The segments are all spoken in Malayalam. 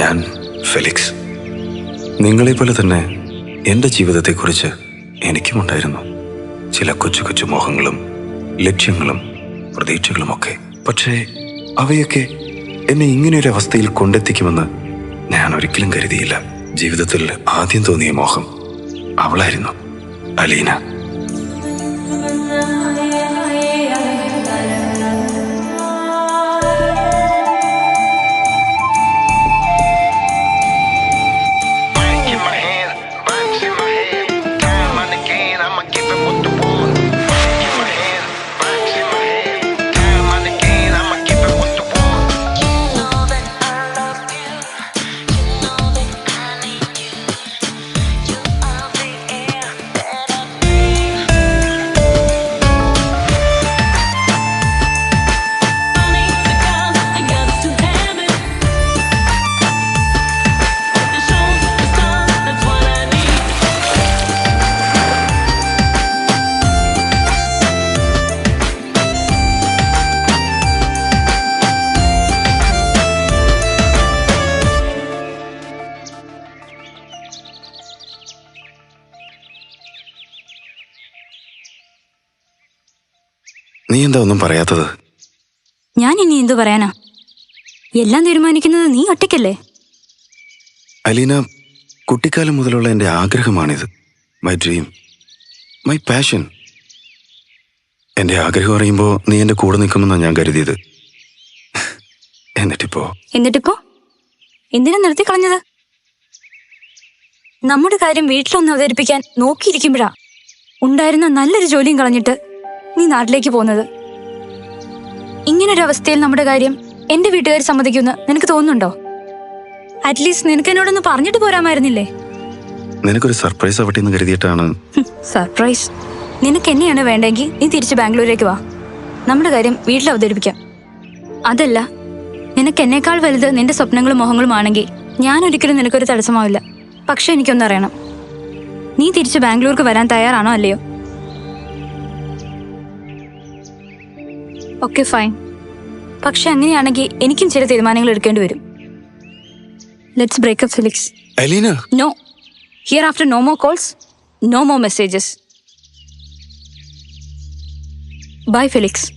ഞാൻ ഫെലിക്സ്. നിങ്ങളെപ്പോലെ തന്നെ എൻ്റെ ജീവിതത്തെക്കുറിച്ച് എനിക്കുമുണ്ടായിരുന്നു ചില കൊച്ചു കൊച്ചു മോഹങ്ങളും ലക്ഷ്യങ്ങളും പ്രതീക്ഷകളുമൊക്കെ. പക്ഷേ അവയൊക്കെ എന്നെ ഇങ്ങനെയൊരു അവസ്ഥയിൽ കൊണ്ടെത്തിക്കുമെന്ന് ഞാൻ ഒരിക്കലും കരുതിയില്ല. ജീവിതത്തിൽ ആദ്യം തോന്നിയ മോഹം അവളായിരുന്നു, അലീന. നീ എന്താ ഒന്നും പറയാത്തത്? ഞാൻ ഇനി എന്തു പറയാനാ? എല്ലാം തീരുമാനിക്കുന്നത് നീ ഒറ്റയ്ക്കല്ലേ? അലീന, കുട്ടിക്കാലം മുതലുള്ള എൻ്റെ ആഗ്രഹമാണിത്. My dream, my passion. എൻ്റെ ആഗ്രഹം അറിയുമ്പോൾ നീ എൻ്റെ കൂടെ നിൽക്കുമെന്നാണ് ഞാൻ കരുതിയത്. എന്നിട്ടിപ്പോ എന്തിനാ നിർത്തി കളഞ്ഞത്? നമ്മുടെ കാര്യം വീട്ടിലൊന്ന് അവതരിപ്പിക്കാൻ നോക്കിയിരിക്കുമ്പോഴാ ഉണ്ടായിരുന്ന നല്ലൊരു ജോലിയും കളഞ്ഞിട്ട് നീ നാട്ടിലേക്ക് പോകുന്നത്. ഇങ്ങനൊരവസ്ഥയിൽ നമ്മുടെ കാര്യം എന്റെ വീട്ടുകാർ സമ്മതിക്കുമെന്ന് നിനക്ക് തോന്നുന്നുണ്ടോ? അറ്റ്ലീസ്റ്റ് നിനക്ക് എന്നോടൊന്ന് പറഞ്ഞിട്ട് പോരാമായിരുന്നില്ലേ? നിനക്കൊരു സർപ്രൈസ് ആവട്ടെ എന്ന് കരുതിയിട്ടാണ്. സർപ്രൈസ്? നിനക്ക് എന്നെയാണ് വേണ്ടെങ്കിൽ നീ തിരിച്ച് ബാംഗ്ലൂരേക്ക് വാ, നമ്മുടെ കാര്യം വീട്ടിൽ അവതരിപ്പിക്കാം. അതല്ല, നിനക്ക് എന്നേക്കാൾ വലുത് നിന്റെ സ്വപ്നങ്ങളും മോഹങ്ങളും ആണെങ്കിൽ ഞാൻ ഒരിക്കലും നിനക്കൊരു തടസ്സമാവില്ല. പക്ഷെ എനിക്കൊന്നറിയണം, നീ തിരിച്ച് ബാംഗ്ലൂർക്ക് വരാൻ തയ്യാറാണോ അല്ലയോ? Okay, fine. പക്ഷെ അങ്ങനെയാണെങ്കിൽ എനിക്കും ചില തീരുമാനങ്ങൾ എടുക്കേണ്ടി വരും. Let's break up, Felix. Aleena, no. Hereafter no more calls, no more messages. Bye, Felix.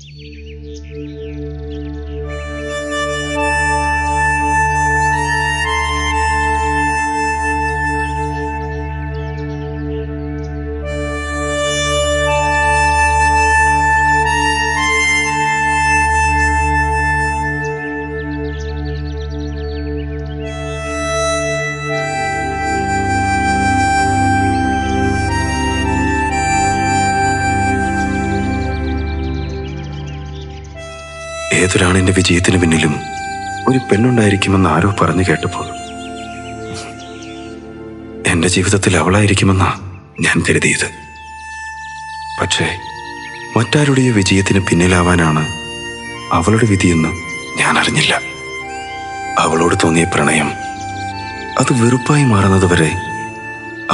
ഏതൊരാണിന്റെ വിജയത്തിന് പിന്നിലും ഒരു പെണ്ണുണ്ടായിരിക്കുമെന്ന് ആരോ പറഞ്ഞു കേട്ടപ്പോൾ എന്റെ ജീവിതത്തിൽ അവളായിരിക്കുമെന്നാ ഞാൻ കരുതിയത്. പക്ഷേ മറ്റാരുടെയോ വിജയത്തിന് പിന്നിലാവാനാണ് അവളുടെ വിധിയെന്ന് ഞാൻ അറിഞ്ഞില്ല. അവളോട് തോന്നിയ പ്രണയം അത് വെറുപ്പായി മാറുന്നതുവരെ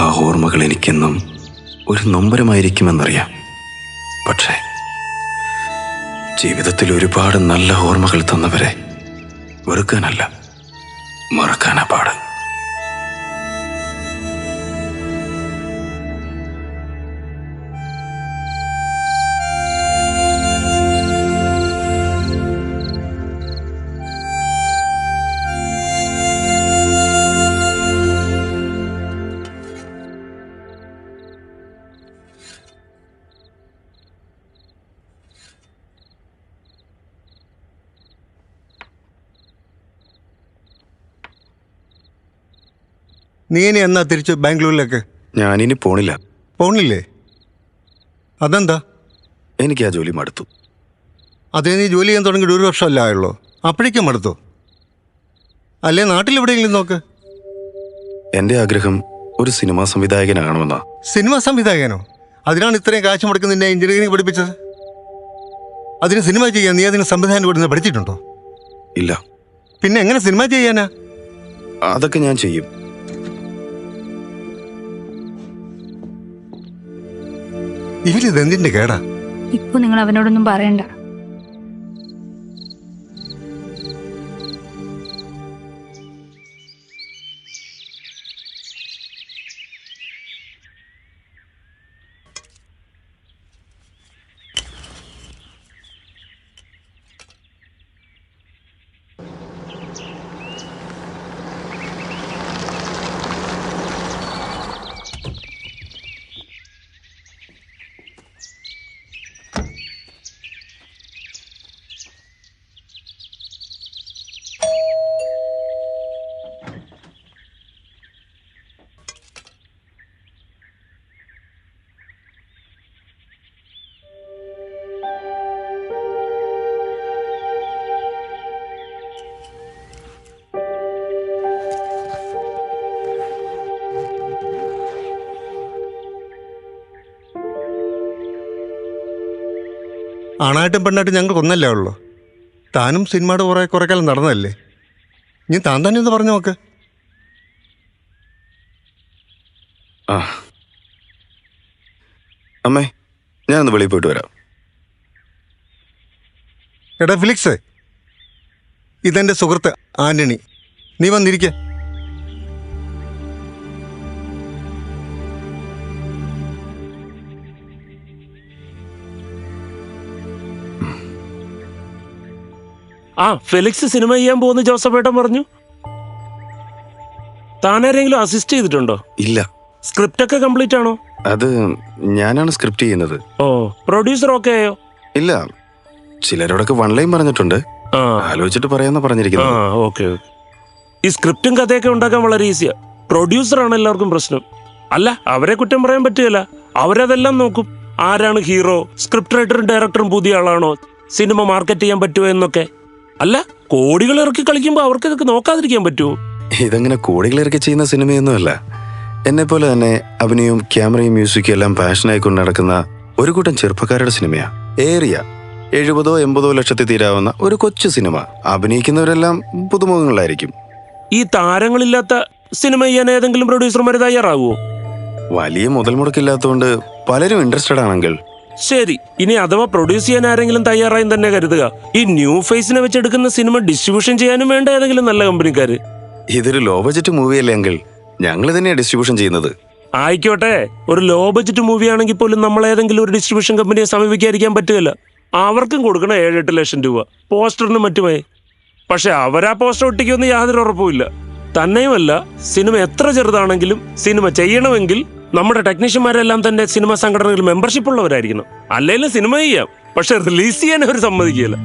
ആ ഓർമ്മകൾ എനിക്കെന്നും ഒരു നൊമ്പരമായിരിക്കുമെന്നറിയാം. പക്ഷേ ജീവിതത്തിൽ ഒരുപാട് നല്ല ഓർമ്മകൾ തന്നവരെ വെറുക്കാനല്ല, മറക്കാനാ പാട്. നീ ഇനി എന്നാ തിരിച്ച് ബാംഗ്ലൂരിലേക്ക്? ഞാനിനി പോണില്ല. പോണില്ലേ? അതെന്താ? എനിക്ക് ആ ജോലി മടുത്തു. അതേ, നീ ജോലി ചെയ്യാൻ തുടങ്ങിയിട്ട് 1 വർഷമല്ല ആയുള്ളൂ, അപ്പോഴേക്കും മടുത്തു? അല്ലേ നാട്ടിൽ എവിടെയെങ്കിലും നോക്ക്. എൻ്റെ ആഗ്രഹം ഒരു സിനിമാ സംവിധായകനാകണമെന്നാ. സിനിമാ സംവിധായകനോ? അതിനാണ് ഇത്രയും കാശ് മുടക്കി നിന്നെ എഞ്ചിനീയറിംഗ് പഠിപ്പിച്ചത്. അതിന് സിനിമ ചെയ്യാൻ നീ അതിന് സംവിധാനം കൊടുത്ത് പഠിച്ചിട്ടുണ്ടോ? ഇല്ല. പിന്നെ എങ്ങനെ സിനിമ ചെയ്യാനാ? അതൊക്കെ ഞാൻ ചെയ്യും. ഇവരിതെന്തിന്റെ കേടാ? ഇപ്പൊ നിങ്ങൾ അവനോടൊന്നും പറയണ്ട. ആണായിട്ടും പെണ്ണായിട്ടും ഞങ്ങൾക്ക് ഒന്നല്ലേ ഉള്ളൂ. താനും സിനിമയുടെ കുറേ കാലം നടന്നതല്ലേ. നീ താൻ തന്നെ ഒന്ന് പറഞ്ഞു നോക്ക്. ആ അമ്മേ, ഞാനൊന്ന് വെളിയിൽ പോയിട്ട് വരാം. എടാ ഫിലിക്സ്, ഇതെൻ്റെ സുഹൃത്ത് ആന്റണി. നീ വന്നിരിക്ക. ആ ഫെലിക്സ് സിനിമ ചെയ്യാൻ പോകുന്ന ജോസഫേട്ടൻ പറഞ്ഞു. താനാരെങ്കിലും അസിസ്റ്റ് ചെയ്തിട്ടുണ്ടോ? ഇല്ല. സ്ക്രിപ്റ്റ് ഒക്കെ കംപ്ലീറ്റ് ആണോ? അത് ഞാനാണ് സ്ക്രിപ്റ്റ് ചെയ്യുന്നത്. ഓ, പ്രൊഡ്യൂസർ ഓക്കെ ആയോ? ഇല്ല, ചിലരോടൊക്കെ വൺ ലൈൻ പറഞ്ഞിട്ടുണ്ട്. ആലോചിച്ചിട്ട് പറയാന്ന് പറഞ്ഞിരിക്കുന്നത്. ഓക്കെ. ഈ സ്ക്രിപ്റ്റും കഥയൊക്കെ ഉണ്ടാക്കാൻ വളരെ ഈസിയാ. പ്രൊഡ്യൂസറാണ് എല്ലാവർക്കും പ്രശ്നം. അല്ല, അവരെ കുറ്റം പറയാൻ പറ്റുകയില്ല. അവരതെല്ലാം നോക്കും. ആരാണ് ഹീറോ, സ്ക്രിപ്റ്റ് റൈറ്ററും ഡയറക്ടറും പുതിയ ആളാണോ, സിനിമ മാർക്കറ്റ് ചെയ്യാൻ പറ്റുമോ എന്നൊക്കെ. അല്ല, കോടികൾ ഇറക്കി കളിക്കുമ്പോൾ അവർക്ക് ഇതൊക്കെ നോക്കാതിരിക്കാൻ പറ്റുമോ? ഇതങ്ങനെ കോടികൾ ഇറക്കി ചെയ്യുന്ന സിനിമയൊന്നുമല്ല. എന്നെ പോലെ തന്നെ അഭിനയവും ക്യാമറയും മ്യൂസിക്കും എല്ലാം പാഷനായി കൊണ്ട് നടക്കുന്ന ഒരു കൂട്ടം ചെറുപ്പക്കാരുടെ സിനിമയാ. ഏറിയ 70-80 ലക്ഷത്തിൽ തീരാവുന്ന ഒരു കൊച്ചു സിനിമ. അഭിനയിക്കുന്നവരെല്ലാം പുതുമുഖങ്ങളായിരിക്കും. ഈ താരങ്ങളില്ലാത്ത സിനിമ ചെയ്യാൻ ഏതെങ്കിലും പ്രൊഡ്യൂസർമാർ തയ്യാറാവുമോ? വലിയ മുതൽ മുടക്കില്ലാത്തതുകൊണ്ട് പലരും ഇൻട്രസ്റ്റഡ് ആണെങ്കിൽ. ശരി, ഇനി അഥവാ പ്രൊഡ്യൂസ് ചെയ്യാൻ ആരെങ്കിലും തയ്യാറായും തന്നെ കരുതുക. ഈ ന്യൂ ഫേസിനെ വെച്ചെടുക്കുന്ന സിനിമ ഡിസ്ട്രിബ്യൂഷൻ ചെയ്യാനും വേണ്ട ഏതെങ്കിലും നല്ല കമ്പനിക്കാര്. ഇതൊരു ലോ ബജറ്റ് മൂവിയല്ലേ എങ്കിൽ ഞങ്ങൾ തന്നെയാണ് ഡിസ്ട്രിബ്യൂഷൻ ചെയ്യുന്നത്. ആയിക്കോട്ടെ, ഒരു ലോ ബജറ്റ് മൂവി ആണെങ്കിൽ പോലും നമ്മൾ ഏതെങ്കിലും ഒരു ഡിസ്ട്രിബ്യൂഷൻ കമ്പനിയെ സമീപിക്കാതിരിക്കാൻ പറ്റുകയില്ല. അവർക്കും കൊടുക്കണം 7-8 ലക്ഷം രൂപ പോസ്റ്ററിനും മറ്റുമായി. പക്ഷെ അവരാ പോസ്റ്റർ ഒട്ടിക്കുമെന്ന് യാതൊരു ഉറപ്പുമില്ല. തന്നെയുമല്ല, സിനിമ എത്ര ചെറുതാണെങ്കിലും സിനിമ ചെയ്യണമെങ്കിൽ നമ്മുടെ ടെക്നീഷ്യന്മാരെല്ലാം തന്നെ സിനിമാ സംഘടനകളിൽ മെമ്പർഷിപ്പ് ഉള്ളവരായിരിക്കണം. അല്ലെങ്കിൽ സിനിമ ചെയ്യാം, പക്ഷെ റിലീസ് ചെയ്യാൻ അവർ സമ്മതിക്കുകയില്ല.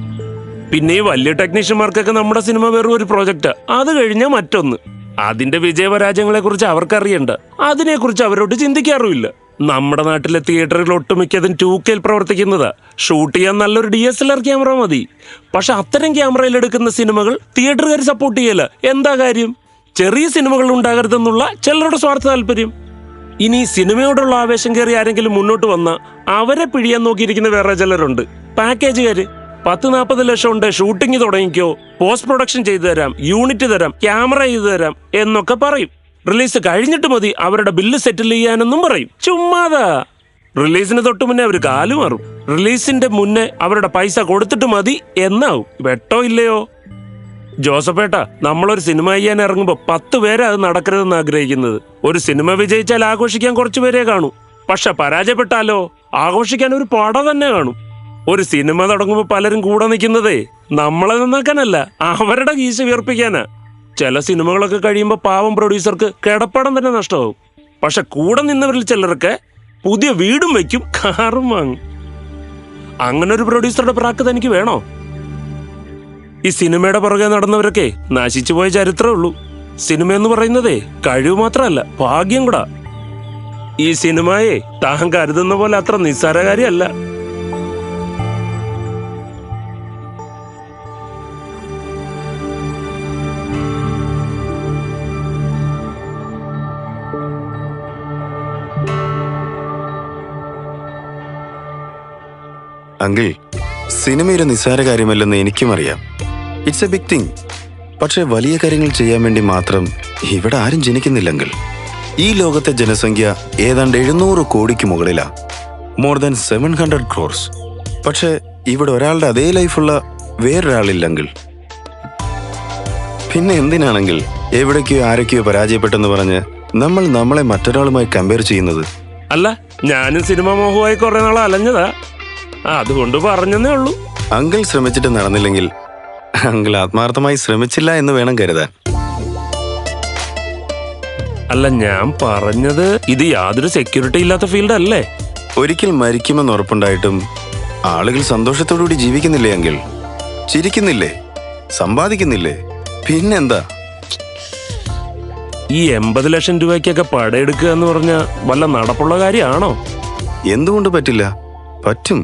പിന്നെ ഈ വലിയ ടെക്നീഷ്യന്മാർക്കൊക്കെ നമ്മുടെ സിനിമ വെറും ഒരു പ്രോജക്റ്റാ. അത് കഴിഞ്ഞാൽ മറ്റൊന്ന്. അതിന്റെ വിജയപരാജയങ്ങളെ കുറിച്ച് അവർക്കറിയണ്ട. അതിനെക്കുറിച്ച് അവരോട് ചിന്തിക്കാറുമില്ല. നമ്മുടെ നാട്ടിലെ തിയേറ്ററുകൾ ഒട്ടുമിക്കതും 2K പ്രവർത്തിക്കുന്നതാ. ഷൂട്ട് ചെയ്യാൻ നല്ലൊരു DSLR ക്യാമറ മതി. പക്ഷെ അത്തരം ക്യാമറയിൽ എടുക്കുന്ന സിനിമകൾ തിയേറ്ററുകാർ സപ്പോർട്ട് ചെയ്യല. എന്താ കാര്യം? ചെറിയ സിനിമകൾ ഉണ്ടാകരുതെന്നുള്ള ചിലരുടെ സ്വാർത്ഥ താല്പര്യം. ഇനി സിനിമയോടുള്ള ആവേശം കയറി ആരെങ്കിലും മുന്നോട്ട് വന്നാൽ അവരെ പിഴിയാൻ നോക്കിയിരിക്കുന്ന വേറെ ചിലരുണ്ട്. പാക്കേജുകാര് 10-40 ലക്ഷം ഉണ്ട്, ഷൂട്ടിംഗ് തുടങ്ങിക്കോ, പോസ്റ്റ് പ്രൊഡക്ഷൻ ചെയ്തു തരാം, യൂണിറ്റ് തരാം, ക്യാമറ ചെയ്തു തരാം എന്നൊക്കെ പറയും. റിലീസ് കഴിഞ്ഞിട്ട് മതി അവരുടെ ബില്ല് സെറ്റിൽ ചെയ്യാനെന്നും പറയും. ചുമ്മാതാ. റിലീസിന് തൊട്ട് മുന്നേ അവർ കാലുമാറും. റിലീസിന്റെ മുന്നേ അവരുടെ പൈസ കൊടുത്തിട്ട് മതി എന്നാവും. വെട്ടോ ഇല്ലയോ? ജോസഫേട്ട, നമ്മളൊരു സിനിമ ചെയ്യാൻ ഇറങ്ങുമ്പോൾ 10 പേരെ അത് നടക്കരുതെന്ന് ആഗ്രഹിക്കുന്നത്. ഒരു സിനിമ വിജയിച്ചാൽ ആഘോഷിക്കാൻ കുറച്ചു പേരെ കാണും. പക്ഷെ പരാജയപ്പെട്ടാലോ ആഘോഷിക്കാൻ ഒരു പട തന്നെ കാണും. ഒരു സിനിമ തുടങ്ങുമ്പോൾ പലരും കൂടെ നിൽക്കുന്നതേ നമ്മളെ നന്നാക്കാനല്ല, അവരുടെ കീശ വിയർപ്പിക്കാനാ. ചില സിനിമകളൊക്കെ കഴിയുമ്പോൾ പാവം പ്രൊഡ്യൂസർക്ക് കിടപ്പടം തന്നെ നഷ്ടമാവും. പക്ഷെ കൂടെ നിന്നവരിൽ ചിലർക്ക് പുതിയ വീടും വയ്ക്കും, കാറും വാങ്ങും. അങ്ങനെ ഒരു പ്രൊഡ്യൂസറുടെ പ്രാക്ക് തനിക്ക് വേണോ? ഈ സിനിമയുടെ പുറകെ നടന്നവരൊക്കെ നശിച്ചു പോയ ചരിത്രമേ ഉള്ളൂ. സിനിമ എന്ന് പറയുന്നതേ കഴിവ് മാത്രമല്ല, ഭാഗ്യം കൂടാ. ഈ സിനിമയെ താൻ കരുതുന്ന പോലെ അത്ര നിസ്സാര കാര്യമല്ല. അങ്കിൾ, സിനിമയൊരു നിസ്സാര കാര്യമല്ലെന്ന് എനിക്കും അറിയാം. It's a big thing. പക്ഷെ വലിയ കാര്യങ്ങൾ ചെയ്യാൻ വേണ്ടി മാത്രം ഇവിടെ ആരും ജനിക്കുന്നില്ലെങ്കിൽ. ഈ ലോകത്തെ ജനസംഖ്യ ഏതാണ്ട് 700 കോടിക്ക് മുകളിലാ. More than 700 crores. പക്ഷെ ഇവിടെ ഒരാളുടെ അതേ ലൈഫുള്ള വേറൊരാളില്ലെങ്കിൽ പിന്നെ എന്തിനാണെങ്കിൽ എവിടേക്കോ ആരൊക്കെയോ പരാജയപ്പെട്ടെന്ന് പറഞ്ഞ് നമ്മൾ നമ്മളെ മറ്റൊരാളുമായി കമ്പയർ ചെയ്യുന്നത്? അല്ല, ഞാനും സിനിമ മോഹമായി കുറെ നാൾ അലഞ്ഞതാ, അതുകൊണ്ട് പറഞ്ഞതേ ഉള്ളൂ. അങ്കിൾ ശ്രമിച്ചിട്ട് നടന്നില്ലെങ്കിൽ അങ്കിൾ ആത്മാർത്ഥമായി ശ്രമിച്ചില്ല എന്ന് വേണം കരുതാൻ. അല്ല, ഞാൻ പറഞ്ഞത് ഇത് യാതൊരു സെക്യൂരിറ്റി ഇല്ലാത്ത ഫീൽഡ് അല്ലേ. ഒരിക്കൽ മരിക്കുമെന്ന് ഉറപ്പുണ്ടായിട്ടും ആളുകൾ സന്തോഷത്തോടുകൂടി ജീവിക്കുന്നില്ലേ അങ്കിൾ? ചിരിക്കുന്നില്ലേ? സമ്പാദിക്കുന്നില്ലേ? പിന്നെന്താ? ഈ 80 ലക്ഷം രൂപയ്ക്കൊക്കെ പടയെടുക്കുക എന്ന് പറഞ്ഞാൽ വല്ല നടപ്പുള്ള കാര്യമാണോ? എന്തുകൊണ്ട് പറ്റില്ല? പറ്റും.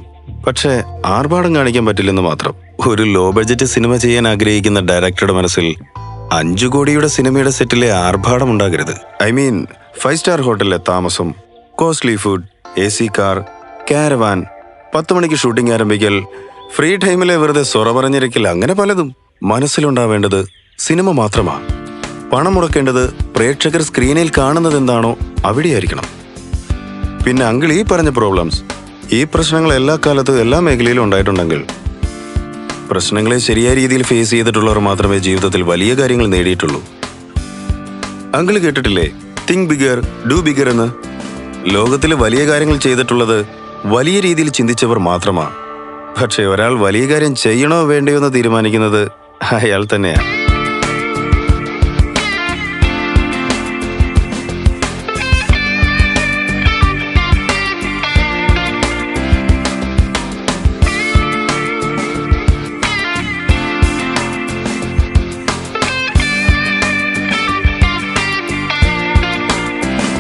പക്ഷേ ആർഭാടം കാണിക്കാൻ പറ്റില്ലെന്ന് മാത്രം. ഒരു ലോ ബഡ്ജറ്റ് സിനിമ ചെയ്യാൻ ആഗ്രഹിക്കുന്ന ഡയറക്ടറുടെ മനസ്സിൽ 5 കോടിയുടെ സിനിമയുടെ സെറ്റിലെ ആർഭാടം ഉണ്ടാകരുത്. ഐ മീൻ 5 സ്റ്റാർ ഹോട്ടലിലെ താമസം, costly food, AC car, caravan, 10 മണിക്ക് ഷൂട്ടിംഗ് ആരംഭിക്കൽ, ഫ്രീ ടൈമിലെ വെറുതെ സൊറ പറഞ്ഞിരിക്കൽ, അങ്ങനെ പലതും. മനസ്സിലുണ്ടാവേണ്ടത് സിനിമ മാത്രമാണ്. പണം മുടക്കേണ്ടത് പ്രേക്ഷകർ സ്ക്രീനിൽ കാണുന്നത് എന്താണോ അവിടെയായിരിക്കണം. പിന്നെ അങ്കിൾ ഈ പറഞ്ഞ പ്രോബ്ലംസ്, ഈ പ്രശ്നങ്ങൾ എല്ലാ കാലത്തും എല്ലാ മേഖലയിലും ഉണ്ടായിട്ടുണ്ടെങ്കിൽ പ്രശ്നങ്ങളെ ശരിയായ രീതിയിൽ ഫേസ് ചെയ്തിട്ടുള്ളവർ മാത്രമേ ജീവിതത്തിൽ വലിയ കാര്യങ്ങൾ നേടിയിട്ടുള്ളൂ. അങ്കിൾ കേട്ടിട്ടില്ലേ തിങ്ക് ബിഗർ ഡു ബിഗർ എന്ന്? ലോകത്തിൽ വലിയ കാര്യങ്ങൾ ചെയ്തിട്ടുള്ളത് വലിയ രീതിയിൽ ചിന്തിച്ചവർ മാത്രമാണ്. പക്ഷെ ഒരാൾ വലിയ കാര്യം ചെയ്യണോ വേണ്ടയോ എന്ന് തീരുമാനിക്കുന്നത് അയാൾ തന്നെയാണ്.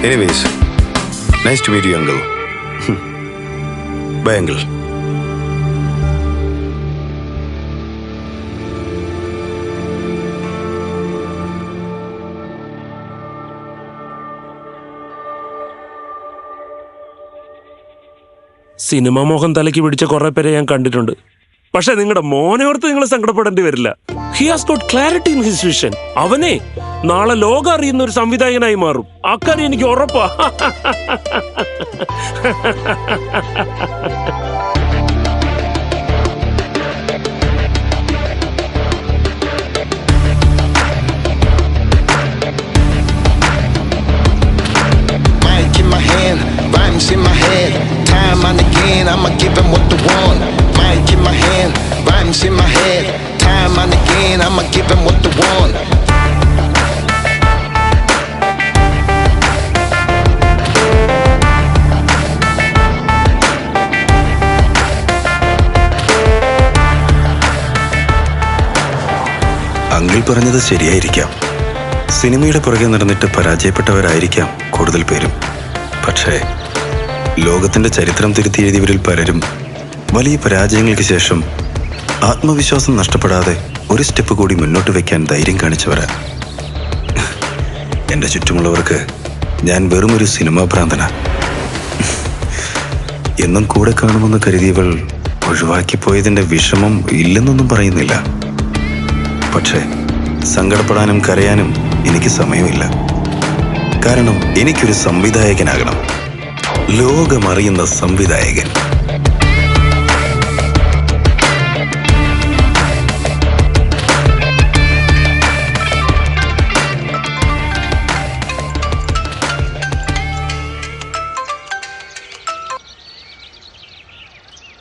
Anyways, nice to meet you, uncle. Bye, uncle. Cinema മോഹം തലയ്ക്ക് പിടിച്ച കുറെ പേരെ ഞാൻ കണ്ടിട്ടുണ്ട്. പക്ഷെ നിങ്ങളുടെ മോനെ ഓർത്ത് നിങ്ങൾ സങ്കടപ്പെടേണ്ടി വരില്ല. He has got clarity in his vision. അവനെ നാളെ ലോകം അറിയുന്ന ഒരു സംവിധായകനായി മാറും. അക്കാര്യം എനിക്ക് ഉറപ്പാ. Mic in my hand, rhymes in my head. Time and again, I'ma give them what they want. Mic in my hand, rhymes in my head. Time and again, I'ma give them what they want. Uncle പറഞ്ഞത് ശരിയായിരിക്കാം. സിനിമയുടെ പുറകെ നടന്നിട്ട് പരാജയപ്പെട്ടവരായിരിക്കാം കൂടുതൽ പേരും. പക്ഷേ ലോകത്തിന്റെ ചരിത്രം തിരുത്തി എഴുതിയവരിൽ പലരും വലിയ പരാജയങ്ങൾക്ക് ശേഷം ആത്മവിശ്വാസം നഷ്ടപ്പെടാതെ ഒരു സ്റ്റെപ്പ് കൂടി മുന്നോട്ട് വെക്കാൻ ധൈര്യം കാണിച്ചവരാ. എൻ്റെ ചുറ്റുമുള്ളവർക്ക് ഞാൻ വെറുമൊരു സിനിമാ ഭ്രാന്തനാ. എന്നും കൂടെ കാണുമെന്ന് കരുതിയവൾ ഒഴിവാക്കിപ്പോയതിൻ്റെ വിഷമം ഇല്ലെന്നൊന്നും പറയുന്നില്ല. പക്ഷേ സങ്കടപ്പെടാനും കരയാനും എനിക്ക് സമയമില്ല. കാരണം എനിക്കൊരു സംവിധായകനാകണം, ലോകമറിയുന്ന സംവിധായകൻ.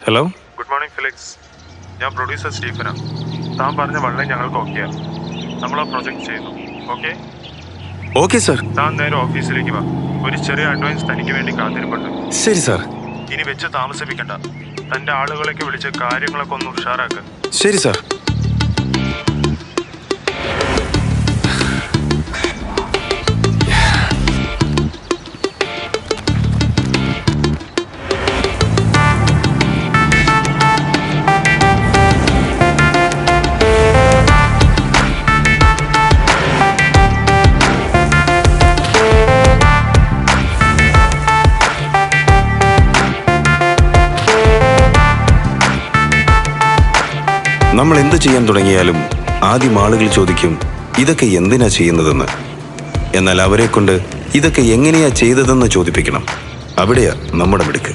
Hello, good morning Felix. ഞാൻ പ്രൊഡ്യൂസർ സ്റ്റീഫനാണ്. താൻ പറഞ്ഞ വളരെ ഞങ്ങൾക്ക് ഓക്കെയാണ്. നമ്മൾ ആ പ്രൊജക്ട് ചെയ്യുന്നു. Okay okay sir. താൻ നേരെ ഓഫീസിലേക്ക് വാ. ഒരു ചെറിയ അഡ്വാൻസ് തനിക്ക് വേണ്ടി കാത്തിരിപ്പുണ്ട്. ശരി സാർ. ഇനി വെച്ച് താമസിപ്പിക്കണ്ട. തൻ്റെ ആളുകളൊക്കെ വിളിച്ച് കാര്യങ്ങളൊക്കെ ഒന്ന് ഉഷാറാക്കുക. ശരി സാർ. നമ്മൾ എന്ത് ചെയ്യാൻ തുടങ്ങിയാലും ആദ്യം ആളുകൾ ചോദിക്കും ഇതൊക്കെ എന്തിനാ ചെയ്യുന്നതെന്ന്. എന്നാൽ അവരെ കൊണ്ട് ഇതൊക്കെ എങ്ങനെയാ ചെയ്തതെന്ന് ചോദിപ്പിക്കണം. അവിടെയാ നമ്മുടെ മിടുക്ക്.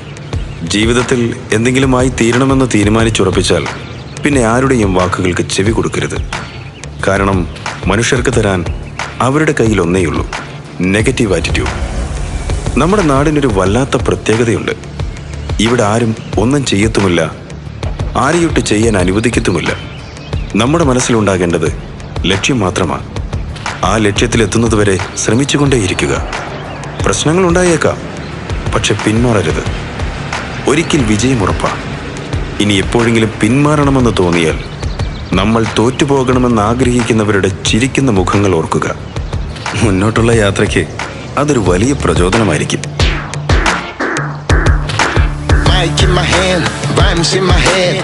ജീവിതത്തിൽ എന്തെങ്കിലുമായി തീരണമെന്ന് തീരുമാനിച്ചുറപ്പിച്ചാൽ പിന്നെ ആരുടെയും വാക്കുകൾക്ക് ചെവി കൊടുക്കരുത്. കാരണം മനുഷ്യർക്ക് തരാൻ അവരുടെ കയ്യിൽ ഒന്നേയുള്ളൂ, നെഗറ്റീവ് ആറ്റിറ്റ്യൂഡ്. നമ്മുടെ നാടിനൊരു വല്ലാത്ത പ്രത്യേകതയുണ്ട്. ഇവിടെ ആരും ഒന്നും ചെയ്യത്തുമില്ല, ആരെയൊട്ട് ചെയ്യാൻ അനുവദിക്കത്തുമില്ല. നമ്മുടെ മനസ്സിലുണ്ടാകേണ്ടത് ലക്ഷ്യം മാത്രമാണ്. ആ ലക്ഷ്യത്തിലെത്തുന്നതുവരെ ശ്രമിച്ചുകൊണ്ടേയിരിക്കുക. പ്രശ്നങ്ങൾ ഉണ്ടായേക്കാം, പക്ഷെ പിന്മാറരുത്. ഒരിക്കൽ വിജയമുറപ്പാണ്. ഇനി എപ്പോഴെങ്കിലും പിന്മാറണമെന്ന് തോന്നിയാൽ നമ്മൾ തോറ്റുപോകണമെന്ന് ആഗ്രഹിക്കുന്നവരുടെ ചിരിക്കുന്ന മുഖങ്ങൾ ഓർക്കുക. മുന്നോട്ടുള്ള യാത്രയ്ക്ക് അതൊരു വലിയ പ്രചോദനമായിരിക്കും. Mic in my hand, rhymes in my head.